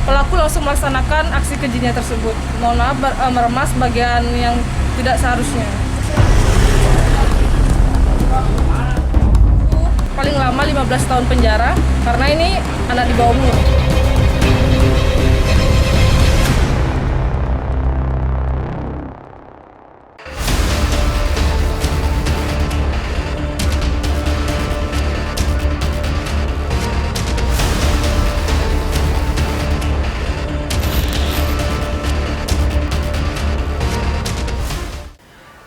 Pelaku langsung melaksanakan aksi kejinya tersebut. Mohon maaf, meremas bagian yang tidak seharusnya. Paling lama 15 tahun penjara karena ini anak di bawah umur.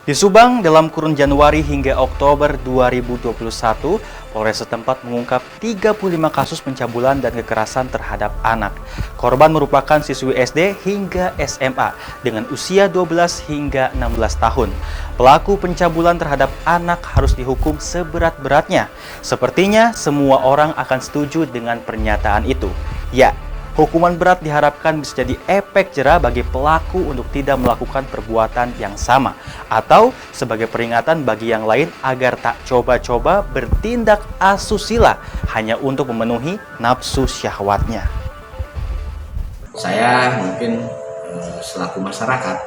Di Subang, dalam kurun Januari hingga Oktober 2021, Polres setempat mengungkap 35 kasus pencabulan dan kekerasan terhadap anak. Korban merupakan siswi SD hingga SMA dengan usia 12 hingga 16 tahun. Pelaku pencabulan terhadap anak harus dihukum seberat-beratnya. Sepertinya semua orang akan setuju dengan pernyataan itu. Ya, hukuman berat diharapkan bisa jadi efek jera bagi pelaku untuk tidak melakukan perbuatan yang sama atau sebagai peringatan bagi yang lain agar tak coba-coba bertindak asusila hanya untuk memenuhi nafsu syahwatnya. Saya mungkin selaku masyarakat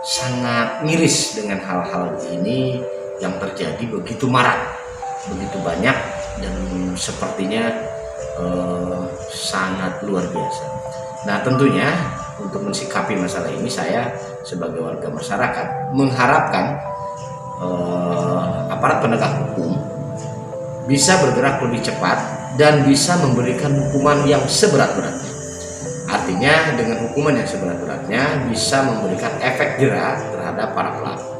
sangat miris dengan hal-hal ini yang terjadi begitu marak, begitu banyak, dan sepertinya sangat luar biasa. Nah, tentunya untuk mensikapi masalah ini, saya sebagai warga masyarakat mengharapkan aparat penegak hukum bisa bergerak lebih cepat dan bisa memberikan hukuman yang seberat-beratnya. Artinya dengan hukuman yang seberat-beratnya bisa memberikan efek jera terhadap para pelaku.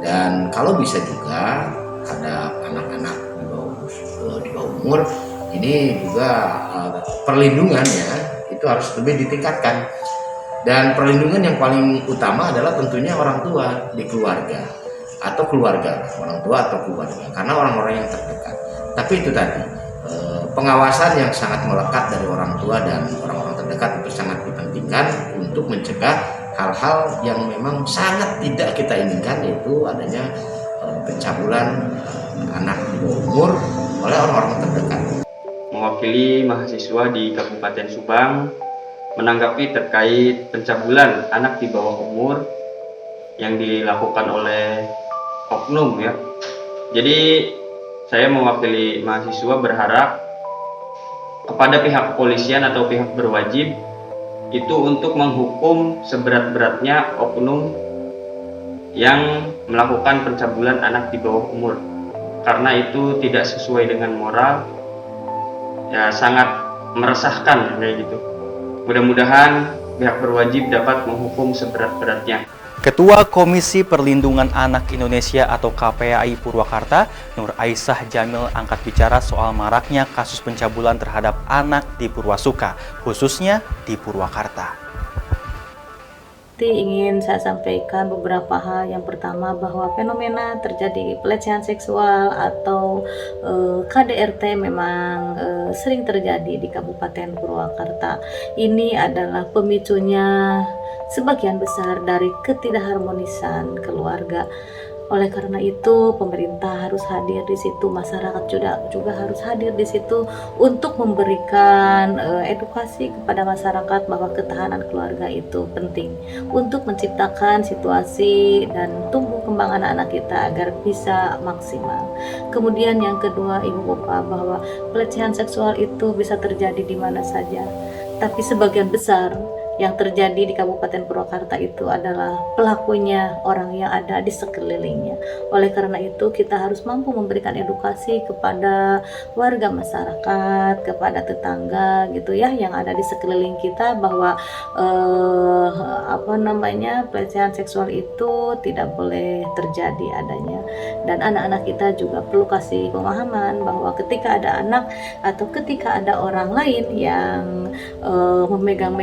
Dan kalau bisa juga terhadap anak-anak di bawah umur, ini juga perlindungannya itu harus lebih ditingkatkan. Dan perlindungan yang paling utama adalah tentunya orang tua di keluarga atau keluarga, orang tua atau keluarga, karena orang-orang yang terdekat. Tapi itu tadi, pengawasan yang sangat melekat dari orang tua dan orang-orang terdekat itu sangat dipentingkan untuk mencegah hal-hal yang memang sangat tidak kita inginkan, yaitu adanya pencabulan anak di bawah umur oleh orang-orang terdekat. Mewakili mahasiswa di Kabupaten Subang menanggapi terkait pencabulan anak di bawah umur yang dilakukan oleh oknum ya. Jadi saya mewakili mahasiswa berharap kepada pihak kepolisian atau pihak berwajib itu untuk menghukum seberat-beratnya oknum yang melakukan pencabulan anak di bawah umur, karena itu tidak sesuai dengan moral. Ya, sangat meresahkan kayak gitu. Mudah-mudahan pihak berwajib dapat menghukum seberat-beratnya. Ketua Komisi Perlindungan Anak Indonesia atau KPAI Purwakarta, Nur Aisyah Jamil angkat bicara soal maraknya kasus pencabulan terhadap anak di Purwasuka, khususnya di Purwakarta. Ingin saya sampaikan beberapa hal. Yang pertama, bahwa fenomena terjadi pelecehan seksual atau KDRT memang sering terjadi di Kabupaten Purwakarta. Ini adalah pemicunya sebagian besar dari ketidakharmonisan keluarga. Oleh karena itu, pemerintah harus hadir di situ, masyarakat juga harus hadir di situ untuk memberikan edukasi kepada masyarakat bahwa ketahanan keluarga itu penting untuk menciptakan situasi dan tumbuh kembang anak-anak kita agar bisa maksimal. Kemudian yang kedua, Ibu Bapak, bahwa pelecehan seksual itu bisa terjadi di mana saja, tapi sebagian besar yang terjadi di Kabupaten Purwakarta itu adalah pelakunya orang yang ada di sekelilingnya. Oleh karena itu, kita harus mampu memberikan edukasi kepada warga masyarakat, kepada tetangga gitu ya, yang ada di sekeliling kita, bahwa pelecehan seksual itu tidak boleh terjadi adanya. Dan anak-anak kita juga perlu kasih pemahaman bahwa ketika ada anak atau ketika ada orang lain yang memegang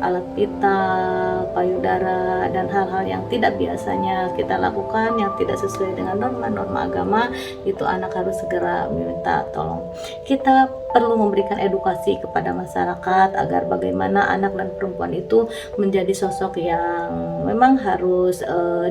alat vital, payudara, dan hal-hal yang tidak biasanya kita lakukan, yang tidak sesuai dengan norma-norma agama, itu anak harus segera meminta tolong. Kita perlu memberikan edukasi kepada masyarakat agar bagaimana anak dan perempuan itu menjadi sosok yang memang harus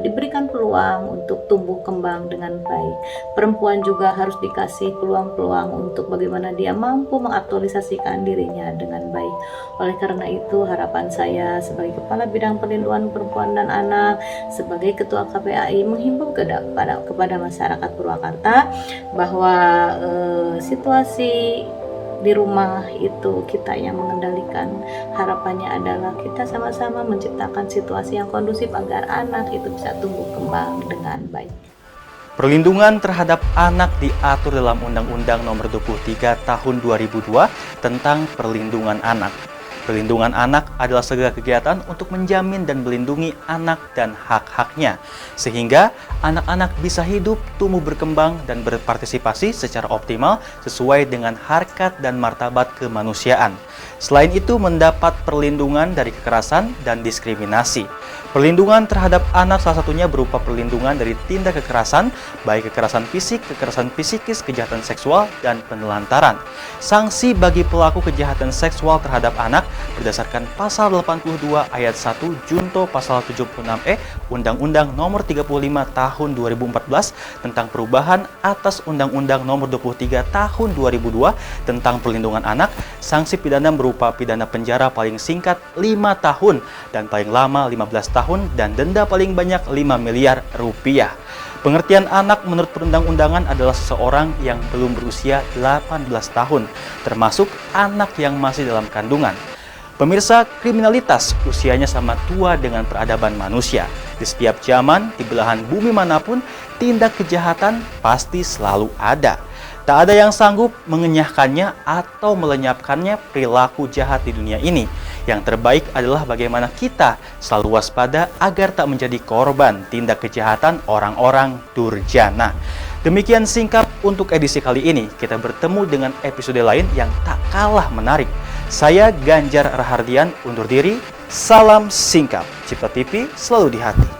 diberikan peluang untuk tumbuh kembang dengan baik. Perempuan juga harus dikasih peluang-peluang untuk bagaimana dia mampu mengaktualisasikan dirinya dengan baik. Oleh karena itu, harapan saya sebagai Kepala Bidang Perlindungan Perempuan dan Anak, sebagai Ketua KPAI, menghimbau kepada masyarakat Purwakarta bahwa situasi di rumah itu kita yang mengendalikan. Harapannya adalah kita sama-sama menciptakan situasi yang kondusif agar anak itu bisa tumbuh kembang dengan baik. Perlindungan terhadap anak diatur dalam Undang-Undang Nomor 23 Tahun 2002 tentang Perlindungan Anak. Perlindungan anak adalah segala kegiatan untuk menjamin dan melindungi anak dan hak-haknya, sehingga anak-anak bisa hidup, tumbuh berkembang, dan berpartisipasi secara optimal sesuai dengan harkat dan martabat kemanusiaan. Selain itu, mendapat perlindungan dari kekerasan dan diskriminasi. Perlindungan terhadap anak salah satunya berupa perlindungan dari tindak kekerasan, baik kekerasan fisik, kekerasan psikis, kejahatan seksual, dan penelantaran. Sanksi bagi pelaku kejahatan seksual terhadap anak berdasarkan Pasal 82 Ayat 1 Junto Pasal 76E Undang-Undang Nomor 35 Tahun 2014 tentang perubahan atas Undang-Undang Nomor 23 Tahun 2002 tentang Perlindungan Anak. Sanksi pidana berupa pidana penjara paling singkat 5 tahun dan paling lama 15 tahun dan denda paling banyak 5 miliar rupiah. Pengertian anak menurut perundang-undangan adalah seseorang yang belum berusia 18 tahun, termasuk anak yang masih dalam kandungan. Pemirsa, kriminalitas usianya sama tua dengan peradaban manusia. Di setiap zaman, di belahan bumi manapun, tindak kejahatan pasti selalu ada. Tak ada yang sanggup mengenyahkannya atau melenyapkannya perilaku jahat di dunia ini. Yang terbaik adalah bagaimana kita selalu waspada agar tak menjadi korban tindak kejahatan orang-orang durjana. Demikian singkap untuk edisi kali ini. Kita bertemu dengan episode lain yang tak kalah menarik. Saya Ganjar Rahardian undur diri. Salam singkap. Cipta TV selalu di hati.